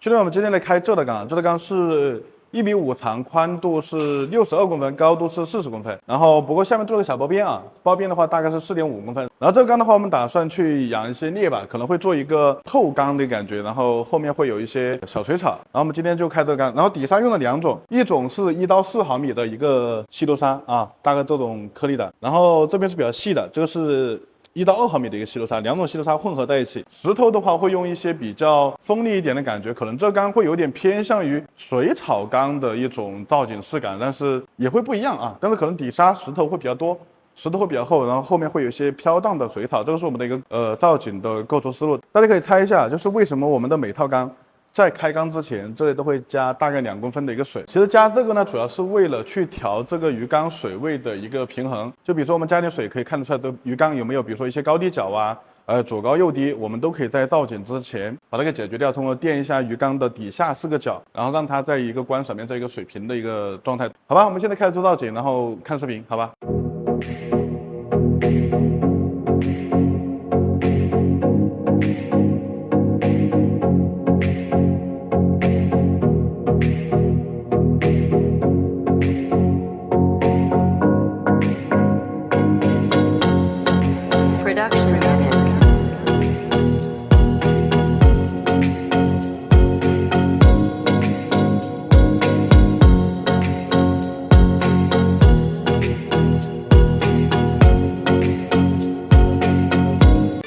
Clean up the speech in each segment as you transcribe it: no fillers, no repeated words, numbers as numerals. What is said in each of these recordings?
兄弟们，我们今天来开这的缸，这的缸是1.5米长，宽度是62公分，高度是40公分。然后不过下面做了个小包边啊，包边的话大概是4.5公分。然后这个缸的话，我们打算去养一些鬣吧，可能会做一个透缸的感觉，然后后面会有一些小水草。然后我们今天就开这个缸，然后底沙用了2种，一种是1到4毫米的一个稀流沙啊，大概这种颗粒的，然后这边是比较细的，这个是1到2毫米的一个稀流沙，2种稀流沙混合在一起。石头的话会用一些比较锋利一点的感觉，可能这缸会有点偏向于水草缸的一种造景式感，但是也会不一样啊。但是可能底沙石头会比较多，石头会比较厚，然后后面会有一些飘荡的水草，这个是我们的一个造景的构图思路。大家可以猜一下，就是为什么我们的每套缸在开缸之前，这里都会加大概2公分的一个水。其实加这个呢，主要是为了去调这个鱼缸水位的一个平衡。就比如说我们加点水，可以看得出来这鱼缸有没有，比如说一些高低角啊，左高右低，我们都可以在造景之前把它给解决掉。通过垫一下鱼缸的底下4个角，然后让它在一个观赏面，在一个水平的一个状态。好吧，我们现在开始做造景，然后看视频，好吧。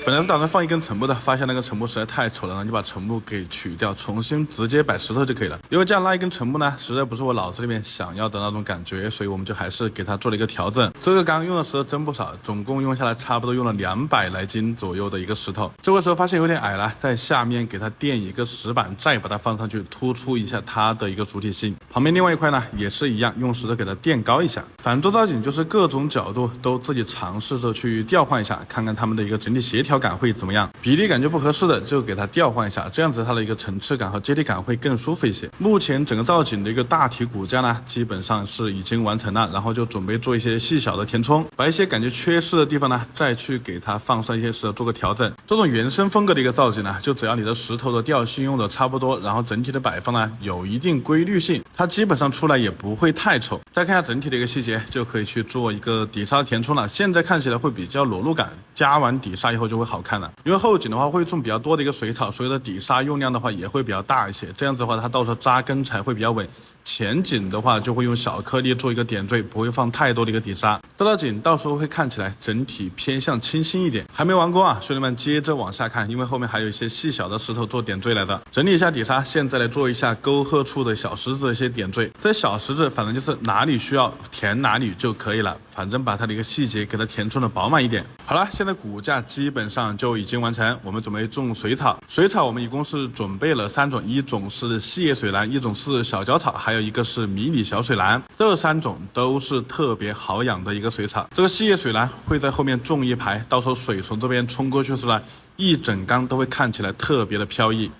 本来是打算放一根沉木的，发现那个沉木实在太丑了，然后就把沉木给取掉，重新直接摆石头就可以了。因为这样拉一根沉木呢，实在不是我脑子里面想要的那种感觉，所以我们就还是给它做了一个调整。这个缸用的石头真不少，总共用下来差不多用了200来斤左右的一个石头。这个时候发现有点矮了，在下面给它垫一个石板，再把它放上去，突出一下它的一个主体性。旁边另外一块呢也是一样，用石头给它垫高一下。反正做造景就是各种角度都自己尝试着去调换一下，看看它们的一个整体协调感会怎么样，比例感觉不合适的就给它调换一下，这样子它的一个层次感和接地感会更舒服一些。目前整个造景的一个大体骨架呢，基本上是已经完成了，然后就准备做一些细小的填充，把一些感觉缺失的地方呢，再去给它放上一些石头做个调整。这种原生风格的一个造景呢，就只要你的石头的调性用的差不多，然后整体的摆放呢有一定规律性，它基本上出来也不会太丑。再看一下整体的一个细节，就可以去做一个底沙填充了。现在看起来会比较裸露感，加完底沙以后就会好看了。因为后景的话会种比较多的一个水草，所以的底沙用量的话也会比较大一些，这样子的话它到时候扎根才会比较稳。前景的话就会用小颗粒做一个点缀，不会放太多的一个底沙，这道景到时候会看起来整体偏向清新一点。还没完工啊，兄弟们接着往下看，因为后面还有一些细小的石头做点缀来的。整理一下底沙，现在来做一下沟壑处的小石子的一些点缀。这小石子反正就是哪里需要填哪里就可以了，反正把它的一个细节给它填充的饱满一点。好了，现在骨架基本上就已经完成，我们准备种水草。水草我们一共是准备了3种，一种是细叶水兰，一种是小脚草，还有一个是迷你小水兰。这3种都是特别好养的一个水草。这个细叶水兰会在后面种一排，到时候水从这边冲过去时呢，一整缸都会看起来特别的飘逸。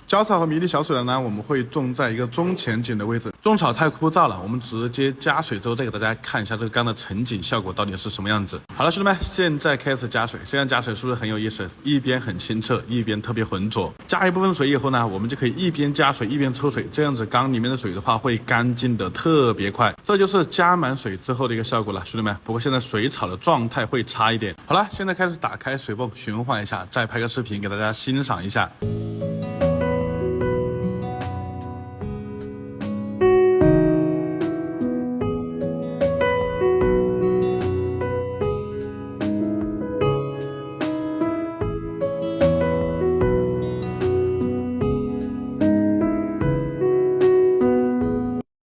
脚草和迷你小水兰呢，我们会种在一个中前景的位置。种草太枯燥了，我们直接加水之后再给大家看一下这个缸的成景效果到底是什么样子。好了，兄弟们，现在开始加水。这样加水是不是很有意思？一边很清澈，一边特别浑浊。加一部分水以后呢，我们就可以一边加水一边抽水，这样子缸里面的水的话会干净的特别快。这就是加满水之后的一个效果了，兄弟们。不过现在水草的状态会差一点。好了，现在开始打开水泵循环一下，再拍个视频给大家欣赏一下。